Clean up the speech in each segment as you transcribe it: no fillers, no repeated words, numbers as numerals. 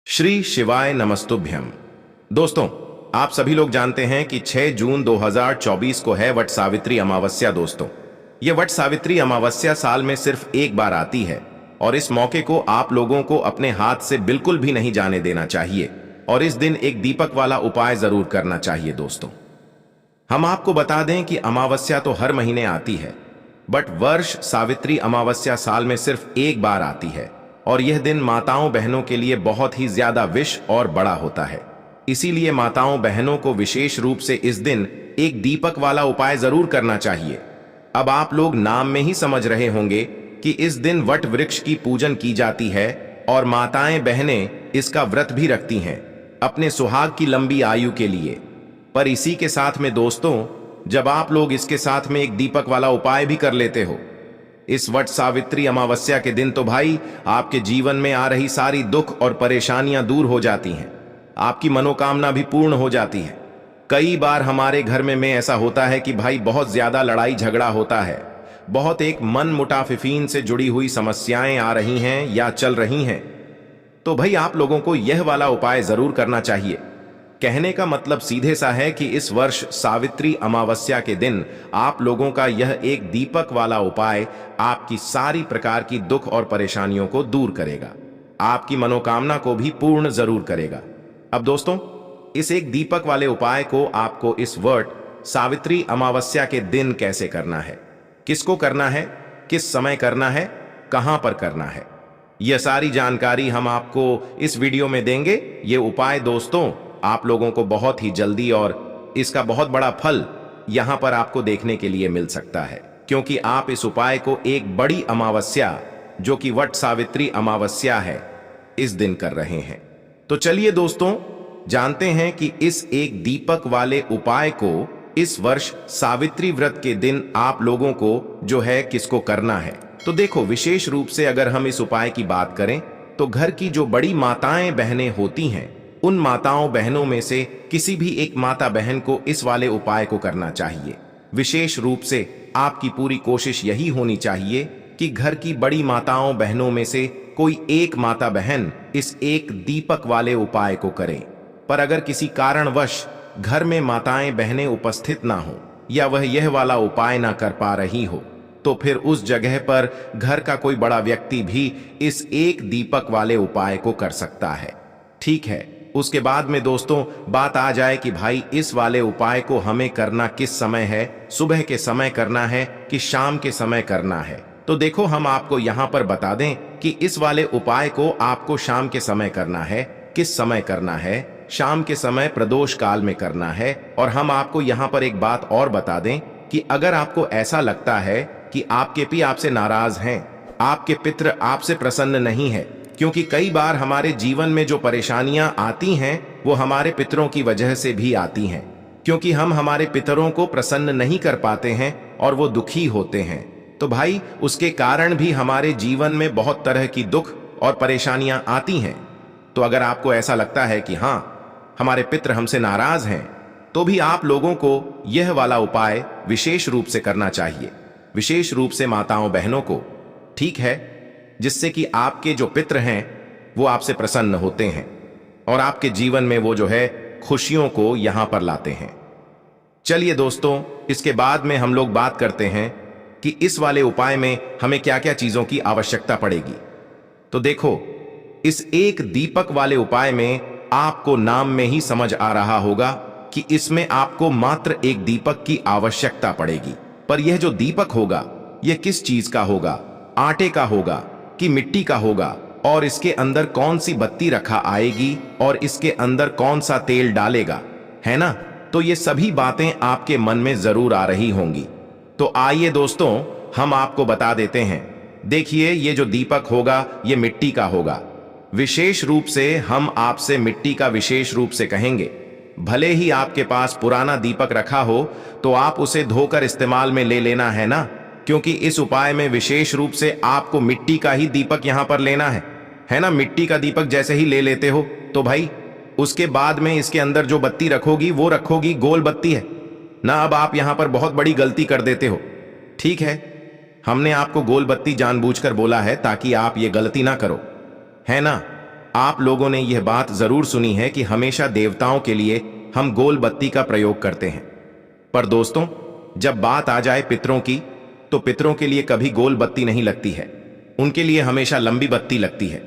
श्री शिवाय नमस्तुभ्यम। दोस्तों, आप सभी लोग जानते हैं कि 6 जून 2024 को है वट सावित्री अमावस्या। दोस्तों, यह वट सावित्री अमावस्या साल में सिर्फ एक बार आती है और इस मौके को आप लोगों को अपने हाथ से बिल्कुल भी नहीं जाने देना चाहिए और इस दिन एक दीपक वाला उपाय जरूर करना चाहिए। दोस्तों, हम आपको बता दें कि अमावस्या तो हर महीने आती है, बट वर्ष सावित्री अमावस्या साल में सिर्फ एक बार आती है और यह दिन माताओं बहनों के लिए बहुत ही ज्यादा विश और बड़ा होता है। इसीलिए माताओं बहनों को विशेष रूप से इस दिन एक दीपक वाला उपाय जरूर करना चाहिए। अब आप लोग नाम में ही समझ रहे होंगे कि इस दिन वट वृक्ष की पूजन की जाती है और माताएं बहनें इसका व्रत भी रखती हैं अपने सुहाग की लंबी आयु के लिए। पर इसी के साथ में दोस्तों, जब आप लोग इसके साथ में एक दीपक वाला उपाय भी कर लेते हो इस वट सावित्री अमावस्या के दिन, तो भाई आपके जीवन में आ रही सारी दुख और परेशानियां दूर हो जाती हैं, आपकी मनोकामना भी पूर्ण हो जाती है। कई बार हमारे घर में ऐसा होता है कि भाई बहुत ज्यादा लड़ाई झगड़ा होता है, बहुत एक मन मुटाफिफीन से जुड़ी हुई समस्याएं आ रही हैं या चल रही हैं, तो भाई आप लोगों को यह वाला उपाय जरूर करना चाहिए। कहने का मतलब सीधे सा है कि इस वर्ष सावित्री अमावस्या के दिन आप लोगों का यह एक दीपक वाला उपाय आपकी सारी प्रकार की दुख और परेशानियों को दूर करेगा, आपकी मनोकामना को भी पूर्ण जरूर करेगा। अब दोस्तों, इस एक दीपक वाले उपाय को आपको इस वर्ष सावित्री अमावस्या के दिन कैसे करना है, किसको करना है, किस समय करना है, कहां पर करना है, यह सारी जानकारी हम आपको इस वीडियो में देंगे। यह उपाय दोस्तों आप लोगों को बहुत ही जल्दी और इसका बहुत बड़ा फल यहां पर आपको देखने के लिए मिल सकता है, क्योंकि आप इस उपाय को एक बड़ी अमावस्या जो कि वट सावित्री अमावस्या है इस दिन कर रहे हैं। तो चलिए दोस्तों, जानते हैं कि इस एक दीपक वाले उपाय को इस वर्ष सावित्री व्रत के दिन आप लोगों को जो है किसको करना है। तो देखो, विशेष रूप से अगर हम इस उपाय की बात करें तो घर की जो बड़ी माताएं बहनें होती हैं, उन माताओं बहनों में से किसी भी एक माता बहन को इस वाले उपाय को करना चाहिए। विशेष रूप से आपकी पूरी कोशिश यही होनी चाहिए कि घर की बड़ी माताओं बहनों में से कोई एक माता बहन इस एक दीपक वाले उपाय को करें। पर अगर किसी कारणवश घर में माताएं बहनें उपस्थित ना हो या वह यह वाला उपाय ना कर पा रही हो, तो फिर उस जगह पर घर का कोई बड़ा व्यक्ति भी इस एक दीपक वाले उपाय को कर सकता है। ठीक है, उसके बाद में दोस्तों बात आ जाए कि भाई इस वाले उपाय को हमें करना किस समय है, सुबह के समय करना है कि शाम के समय करना है। तो देखो, हम आपको यहां पर बता दें कि इस वाले उपाय को आपको शाम के समय करना है। किस समय करना है? शाम के समय प्रदोष काल में करना है। और हम आपको यहां पर एक बात और बता दें कि अगर आपको ऐसा लगता है कि आपके पति आपसे नाराज हैं, आपके पितृ आपसे प्रसन्न नहीं है, क्योंकि कई बार हमारे जीवन में जो परेशानियां आती हैं वो हमारे पितरों की वजह से भी आती हैं, क्योंकि हम हमारे पितरों को प्रसन्न नहीं कर पाते हैं और वो दुखी होते हैं। तो भाई उसके कारण भी हमारे जीवन में बहुत तरह की दुख और परेशानियां आती हैं। तो अगर आपको ऐसा लगता है कि हाँ, हमारे पितर हमसे नाराज हैं, तो भी आप लोगों को यह वाला उपाय विशेष रूप से करना चाहिए, विशेष रूप से माताओं बहनों को, ठीक है, जिससे कि आपके जो पितर हैं वो आपसे प्रसन्न होते हैं और आपके जीवन में वो जो है खुशियों को यहां पर लाते हैं। चलिए दोस्तों, इसके बाद में हम लोग बात करते हैं कि इस वाले उपाय में हमें क्या क्या चीजों की आवश्यकता पड़ेगी। तो देखो, इस एक दीपक वाले उपाय में आपको नाम में ही समझ आ रहा होगा कि इसमें आपको मात्र एक दीपक की आवश्यकता पड़ेगी। पर यह जो दीपक होगा यह किस चीज का होगा? आटे का होगा कि मिट्टी का होगा? और इसके अंदर कौन सी बत्ती रखा आएगी और इसके अंदर कौन सा तेल डालेगा, है ना? तो ये सभी बातें आपके मन में जरूर आ रही होंगी। तो आइए दोस्तों, हम आपको बता देते हैं। देखिए, ये जो दीपक होगा ये मिट्टी का होगा। विशेष रूप से हम आपसे मिट्टी का विशेष रूप से कहेंगे। भले ही आपके पास पुराना दीपक रखा हो तो आप उसे धोकर इस्तेमाल में ले लेना, है ना? क्योंकि इस उपाय में विशेष रूप से आपको मिट्टी का ही दीपक यहां पर लेना है ना? मिट्टी का दीपक जैसे ही ले लेते हो तो भाई उसके बाद में इसके अंदर जो बत्ती रखोगी वो रखोगी गोल बत्ती, है ना? अब आप यहां पर बहुत बड़ी गलती कर देते हो। ठीक है, हमने आपको गोल बत्ती जानबूझकर बोला है ताकि आप ये गलती ना करो, है ना? आप लोगों ने यह बात जरूर सुनी है कि हमेशा देवताओं के लिए हम गोल बत्ती का प्रयोग करते हैं। पर दोस्तों, जब बात आ जाए पितरों की, तो पितरों के लिए कभी गोल बत्ती नहीं लगती है, उनके लिए हमेशा लंबी बत्ती लगती है।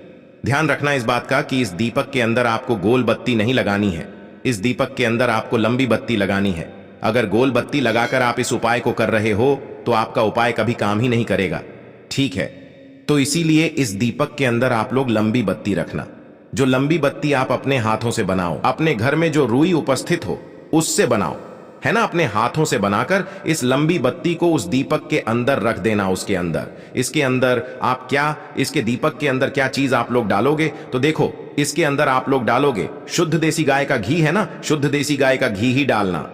ध्यान रखना इस बात का कि इस दीपक के अंदर आपको गोल बत्ती नहीं लगानी है, इस दीपक के अंदर आपको लंबी बत्ती लगानी है। अगर गोल बत्ती लगाकर आप इस उपाय को कर रहे हो तो आपका उपाय कभी काम ही नहीं करेगा, ठीक है? तो इसीलिए इस दीपक के अंदर आप लोग लंबी बत्ती रखना। जो लंबी बत्ती आप अपने हाथों से बनाओ, अपने घर में जो रुई उपस्थित हो उससे बनाओ, है ना? अपने हाथों से बनाकर इस लंबी बत्ती को उस दीपक के अंदर रख देना। उसके अंदर, इसके अंदर आप क्या, इसके दीपक के अंदर क्या चीज आप लोग डालोगे? तो देखो, इसके अंदर आप लोग डालोगे शुद्ध देसी गाय का घी, है ना? शुद्ध देसी गाय का घी ही डालना।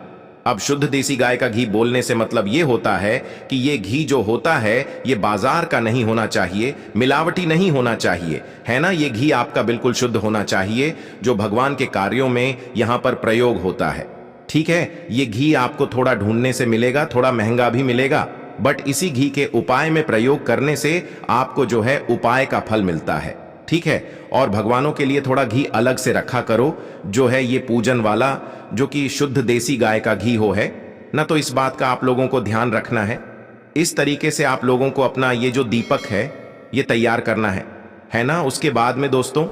अब शुद्ध देसी गाय का घी बोलने से मतलब ये होता है कि ये घी जो होता है ये बाजार का नहीं होना चाहिए, मिलावटी नहीं होना चाहिए, है ना? ये घी आपका बिल्कुल शुद्ध होना चाहिए, जो भगवान के कार्यों में यहां पर प्रयोग होता है, ठीक है? ये घी आपको थोड़ा ढूंढने से मिलेगा, थोड़ा महंगा भी मिलेगा, बट इसी घी के उपाय में प्रयोग करने से आपको जो है उपाय का फल मिलता है, ठीक है? और भगवानों के लिए थोड़ा घी अलग से रखा करो, जो है ये पूजन वाला, जो कि शुद्ध देसी गाय का घी हो, है ना? तो इस बात का आप लोगों को ध्यान रखना है। इस तरीके से आप लोगों को अपना ये जो दीपक है ये तैयार करना है ना? उसके बाद में दोस्तों,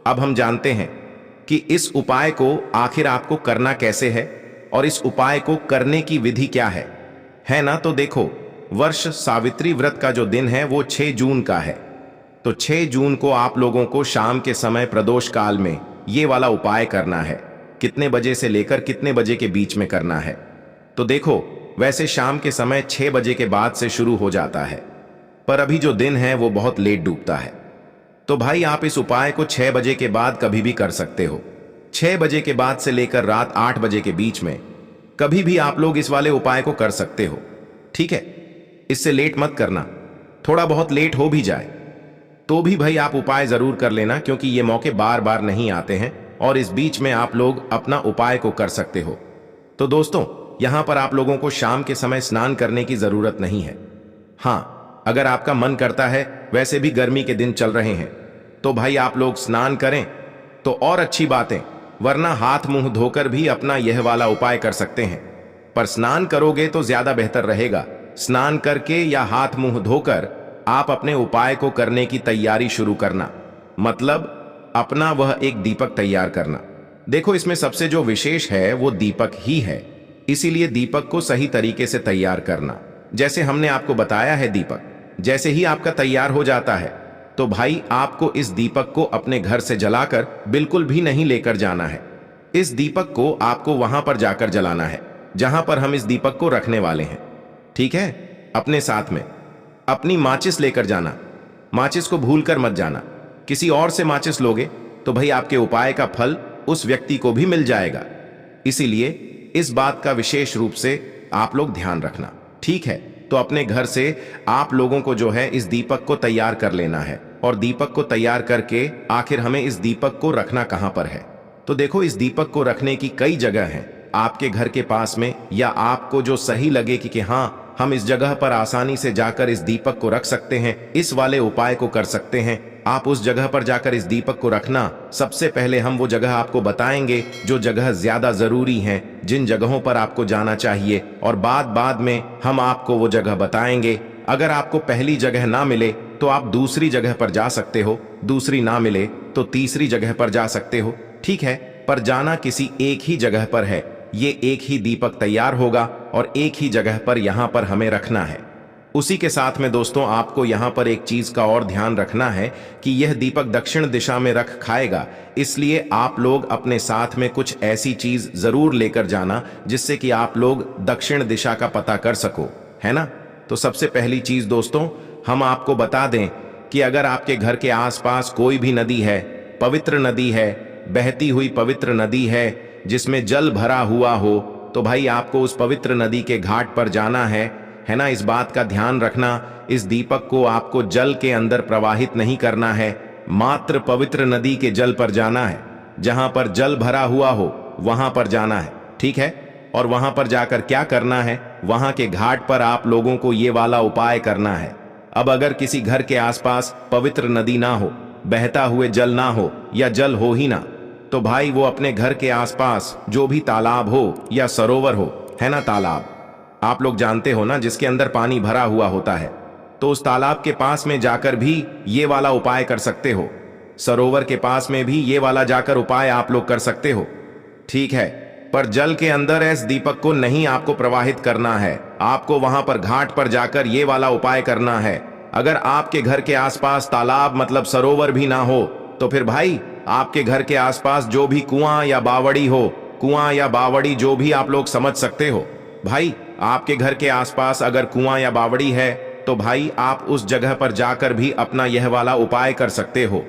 अब हम जानते हैं कि इस उपाय को आखिर आपको करना कैसे है और इस उपाय को करने की विधि क्या है ना? तो देखो, वर्ष सावित्री व्रत का जो दिन है वो 6 जून का है। तो 6 जून को आप लोगों को शाम के समय प्रदोष काल में ये वाला उपाय करना है। कितने बजे से लेकर कितने बजे के बीच में करना है? तो देखो, वैसे शाम के समय 6 बजे के बाद से शुरू हो जाता है, पर अभी जो दिन है वो बहुत लेट डूबता है। तो भाई आप इस उपाय को 6 बजे के बाद कभी भी कर सकते हो। 6 बजे के बाद से लेकर रात 8 बजे के बीच में कभी भी आप लोग इस वाले उपाय को कर सकते हो, ठीक है? इससे लेट मत करना। थोड़ा बहुत लेट हो भी जाए तो भी भाई आप उपाय जरूर कर लेना, क्योंकि ये मौके बार बार नहीं आते हैं और इस बीच में आप लोग अपना उपाय को कर सकते हो। तो दोस्तों, यहां पर आप लोगों को शाम के समय स्नान करने की जरूरत नहीं है। हां, अगर आपका मन करता है, वैसे भी गर्मी के दिन चल रहे हैं, तो भाई आप लोग स्नान करें तो और अच्छी बातें, वरना हाथ मुंह धोकर भी अपना यह वाला उपाय कर सकते हैं। पर स्नान करोगे तो ज्यादा बेहतर रहेगा। स्नान करके या हाथ मुंह धोकर आप अपने उपाय को करने की तैयारी शुरू करना, मतलब अपना वह एक दीपक तैयार करना। देखो, इसमें सबसे जो विशेष है वो दीपक ही है, इसीलिए दीपक को सही तरीके से तैयार करना। जैसे हमने आपको बताया है, दीपक जैसे ही आपका तैयार हो जाता है तो भाई आपको इस दीपक को अपने घर से जलाकर बिल्कुल भी नहीं लेकर जाना है। इस दीपक को आपको वहां पर जाकर जलाना है जहां पर हम इस दीपक को रखने वाले हैं, ठीक है? अपने साथ में अपनी माचिस लेकर जाना। माचिस को भूलकर मत जाना। किसी और से माचिस लोगे तो भाई आपके उपाय का फल उस व्यक्ति को भी मिल जाएगा। इसीलिए इस बात का विशेष रूप से आप लोग ध्यान रखना, ठीक है? तो अपने घर से आप लोगों को जो है इस दीपक को तैयार कर लेना है, और दीपक को तैयार करके आखिर हमें इस दीपक को रखना कहां पर है? तो देखो, इस दीपक को रखने की कई जगह हैं, आपके घर के पास में, या आपको जो सही लगे कि हां हम इस जगह पर आसानी से जाकर इस दीपक को रख सकते हैं, इस वाले उपाय को कर सकते हैं, आप उस जगह पर जाकर इस दीपक को रखना। सबसे पहले हम वो जगह आपको बताएंगे जो जगह ज्यादा जरूरी हैं, जिन जगहों पर आपको जाना चाहिए, और बाद में हम आपको वो जगह बताएंगे। अगर आपको पहली जगह ना मिले तो आप दूसरी जगह पर जा सकते हो, दूसरी ना मिले तो तीसरी जगह पर जा सकते हो, ठीक है? पर जाना किसी एक ही जगह पर है। ये एक ही दीपक तैयार होगा और एक ही जगह पर यहां पर हमें रखना है। उसी के साथ में दोस्तों, आपको यहां पर एक चीज का और ध्यान रखना है कि यह दीपक दक्षिण दिशा में रख खाएगा, इसलिए आप लोग अपने साथ में कुछ ऐसी चीज जरूर लेकर जाना जिससे कि आप लोग दक्षिण दिशा का पता कर सको, है ना? तो सबसे पहली चीज दोस्तों, हम आपको बता दें कि अगर आपके घर के आसपास कोई भी नदी है, पवित्र नदी है, बहती हुई पवित्र नदी है जिसमें जल भरा हुआ हो, तो भाई आपको उस पवित्र नदी के घाट पर जाना है ना? इस बात का ध्यान रखना, इस दीपक को आपको जल के अंदर प्रवाहित नहीं करना है, मात्र पवित्र नदी के जल पर जाना है। जहां पर जल भरा हुआ हो वहां पर जाना है, ठीक है? और वहां पर जाकर क्या करना है, वहां के घाट पर आप लोगों को ये वाला उपाय करना है। अब अगर किसी घर के आसपास पवित्र नदी ना हो, बहता हुए जल ना हो या जल हो ही ना, तो भाई वो अपने घर के आसपास जो भी तालाब हो या सरोवर हो, है ना, तालाब आप लोग जानते हो ना, जिसके अंदर पानी भरा हुआ होता है, तो उस तालाब के पास में जाकर भी ये वाला उपाय कर सकते हो। सरोवर के पास में भी ये वाला जाकर उपाय आप लोग कर सकते हो। ठीक है, पर जल के अंदर इस दीपक को नहीं आपको प्रवाहित करना है, आपको वहां पर घाट पर जाकर ये वाला उपाय करना है। अगर आपके घर के आसपास तालाब मतलब सरोवर भी ना हो, तो फिर भाई आपके घर के आसपास जो भी कुआं या बावड़ी हो, कुआं या बावड़ी जो भी आप लोग समझ सकते हो, भाई आपके घर के आसपास अगर कुआं या बावड़ी है तो भाई आप उस जगह पर जाकर भी अपना यह वाला उपाय कर सकते हो।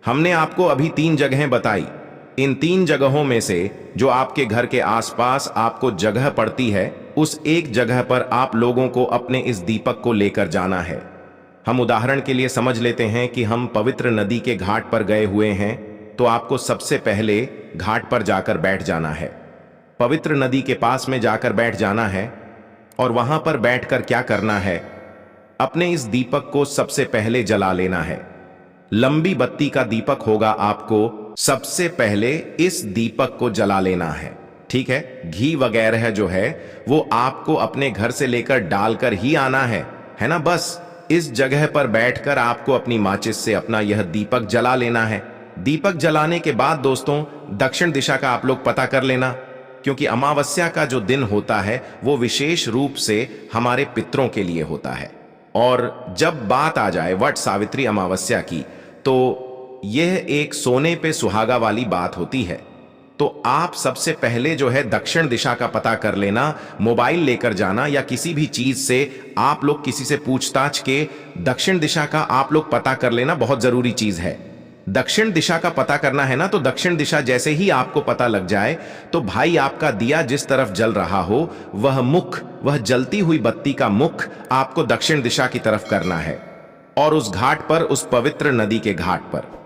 हमने आपको अभी 3 जगहें बताई, इन 3 जगहों में से जो आपके घर के आसपास आपको जगह पड़ती है, उस एक जगह पर आप लोगों को अपने इस दीपक को लेकर जाना है। हम उदाहरण के लिए समझ लेते हैं कि हम पवित्र नदी के घाट पर गए हुए हैं, तो आपको सबसे पहले घाट पर जाकर बैठ जाना है, पवित्र नदी के पास में जाकर बैठ जाना है। और वहां पर बैठकर क्या करना है, अपने इस दीपक को सबसे पहले जला लेना है। लंबी बत्ती का दीपक होगा, आपको सबसे पहले इस दीपक को जला लेना है। ठीक है, घी वगैरह जो है वो आपको अपने घर से लेकर डालकर ही आना है ना। बस इस जगह पर बैठकर आपको अपनी माचिस से अपना यह दीपक जला लेना है। दीपक जलाने के बाद दोस्तों दक्षिण दिशा का आप लोग पता कर लेना, क्योंकि अमावस्या का जो दिन होता है वो विशेष रूप से हमारे पितरों के लिए होता है। और जब बात आ जाए वट सावित्री अमावस्या की, तो यह एक सोने पे सुहागा वाली बात होती है। तो आप सबसे पहले जो है दक्षिण दिशा का पता कर लेना, मोबाइल लेकर जाना या किसी भी चीज से आप लोग किसी से पूछताछ के दक्षिण दिशा का आप लोग पता कर लेना, बहुत जरूरी चीज है। दक्षिण दिशा का पता करना है ना, तो दक्षिण दिशा जैसे ही आपको पता लग जाए, तो भाई आपका दिया जिस तरफ जल रहा हो वह मुख, वह जलती हुई बत्ती का मुख आपको दक्षिण दिशा की तरफ करना है। और उस घाट पर, उस पवित्र नदी के घाट पर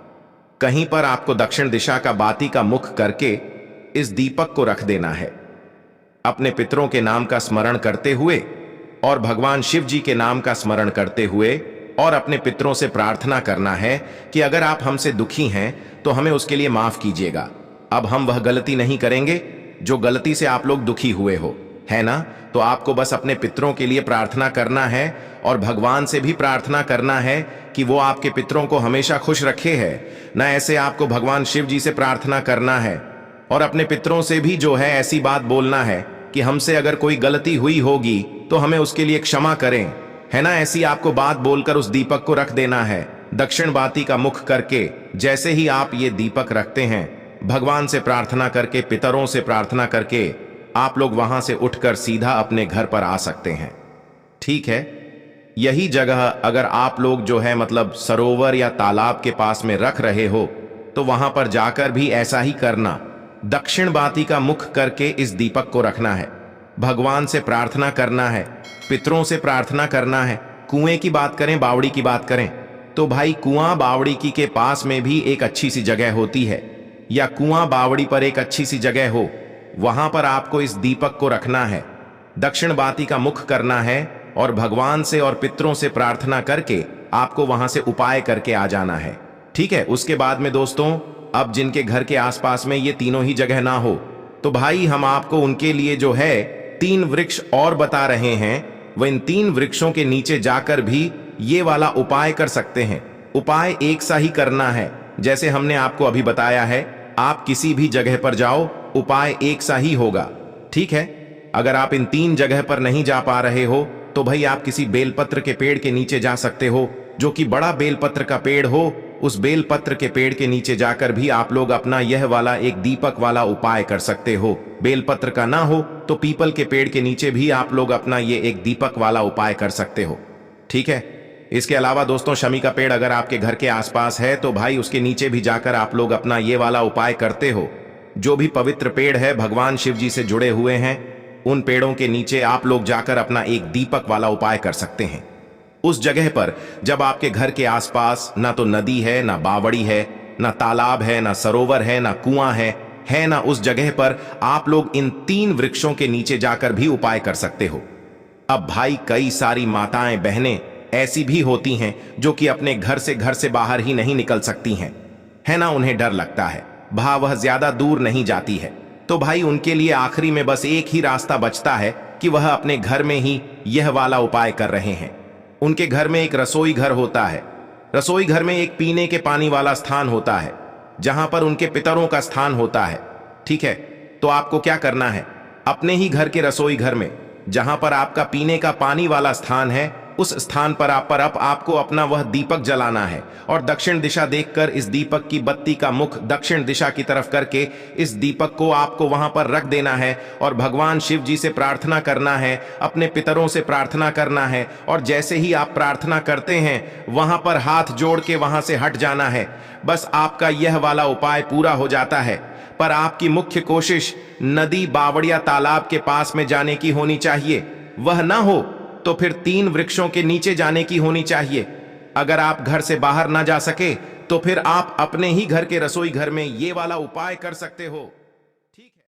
कहीं पर आपको दक्षिण दिशा का बाती का मुख करके इस दीपक को रख देना है, अपने पितरों के नाम का स्मरण करते हुए और भगवान शिव जी के नाम का स्मरण करते हुए, और अपने पितरों से प्रार्थना करना है कि अगर आप हमसे दुखी हैं तो हमें उसके लिए माफ कीजिएगा। अब हम वह गलती नहीं करेंगे जो गलती से आप लोग दुखी हुए हो, है ना। तो आपको बस अपने पितरों के लिए प्रार्थना करना है और भगवान से भी प्रार्थना करना है कि वो आपके पितरों को हमेशा खुश रखे है ना। ऐसे आपको भगवान शिव जी से प्रार्थना करना है और अपने पितरों से भी जो है ऐसी बात बोलना है कि हमसे अगर कोई गलती हुई होगी तो हमें उसके लिए क्षमा करें, है ना। ऐसी आपको बात बोलकर उस दीपक को रख देना है दक्षिण बाती का मुख करके। जैसे ही आप ये दीपक रखते हैं, भगवान से प्रार्थना करके, पितरों से प्रार्थना करके, आप लोग वहां से उठकर सीधा अपने घर पर आ सकते हैं। ठीक है, यही जगह अगर आप लोग जो है मतलब सरोवर या तालाब के पास में रख रहे हो, तो वहां पर जाकर भी ऐसा ही करना, दक्षिण बाती का मुख करके इस दीपक को रखना है, भगवान से प्रार्थना करना है, पितरों से प्रार्थना करना है। कुएं की बात करें, बावड़ी की बात करें, तो भाई कुआं बावड़ी की के पास में भी एक अच्छी सी जगह होती है, या कुआं बावड़ी पर एक अच्छी सी जगह हो, वहां पर आपको इस दीपक को रखना है, दक्षिण बाती का मुख करना है और भगवान से और पितरों से प्रार्थना करके आपको वहां से उपाय करके आ जाना है। ठीक है, उसके बाद में दोस्तों, अब जिनके घर के आसपास में ये तीनों ही जगह ना हो, तो भाई हम आपको उनके लिए जो है 3 वृक्ष और बता रहे हैं। वह इन 3 वृक्षों के नीचे जाकर भी ये वाला उपाय कर सकते हैं। उपाय एक सा ही करना है जैसे हमने आपको अभी बताया है। आप किसी भी जगह पर जाओ, उपाय एक सा ही होगा। ठीक है, अगर आप इन 3 जगह पर नहीं जा पा रहे हो तो भाई आप किसी बेलपत्र के पेड़ के नीचे जा सकते हो, जो कि बड़ा बेलपत्र का पेड़ हो। उस बेलपत्र के पेड़ के नीचे जाकर भी आप लोग अपना यह वाला एक दीपक वाला उपाय कर सकते हो। बेलपत्र का ना हो तो पीपल के पेड़ के नीचे भी आप लोग अपना ये एक दीपक वाला उपाय कर सकते हो। ठीक है, इसके अलावा दोस्तों, शमी का पेड़ अगर आपके घर के आसपास है तो भाई उसके नीचे भी जाकर आप लोग अपना ये वाला उपाय करते हो। जो भी पवित्र पेड़ है भगवान शिव जी से जुड़े हुए हैं, उन पेड़ों के नीचे आप लोग जाकर अपना एक दीपक वाला उपाय कर सकते हैं। उस जगह पर जब आपके घर के आसपास ना तो नदी है, ना बावड़ी है, ना तालाब है, ना सरोवर है, ना कुआं है ना, उस जगह पर आप लोग इन 3 वृक्षों के नीचे जाकर भी उपाय कर सकते हो। अब भाई कई सारी माताएं बहनें ऐसी भी होती हैं जो कि अपने घर से बाहर ही नहीं निकल सकती हैं, है ना। उन्हें डर लगता है, वह ज्यादा दूर नहीं जाती है। तो भाई उनके लिए आखिरी में बस एक ही रास्ता बचता है कि वह अपने घर में ही यह वाला उपाय कर रहे हैं। उनके घर में एक रसोई घर होता है। रसोई घर में एक पीने के पानी वाला स्थान होता है जहां पर उनके पितरों का स्थान होता है। ठीक है, तो आपको क्या करना है, अपने ही घर के रसोई घर में जहां पर आपका पीने का पानी वाला स्थान है, उस स्थान पर आपको अपना वह दीपक जलाना है और दक्षिण दिशा देखकर इस दीपक की बत्ती का मुख दक्षिण दिशा की तरफ करके इस दीपक को आपको वहां पर रख देना है और भगवान शिव जी से प्रार्थना करना है, अपने पितरों से प्रार्थना करना है। और जैसे ही आप प्रार्थना करते हैं वहां पर हाथ जोड़ के वहां से हट जाना है। बस आपका यह वाला उपाय पूरा हो जाता है। पर आपकी मुख्य कोशिश नदी, बावड़िया, तालाब के पास में जाने की होनी चाहिए। वह ना हो तो फिर 3 वृक्षों के नीचे जाने की होनी चाहिए। अगर आप घर से बाहर ना जा सके तो फिर आप अपने ही घर के रसोई घर में ये वाला उपाय कर सकते हो।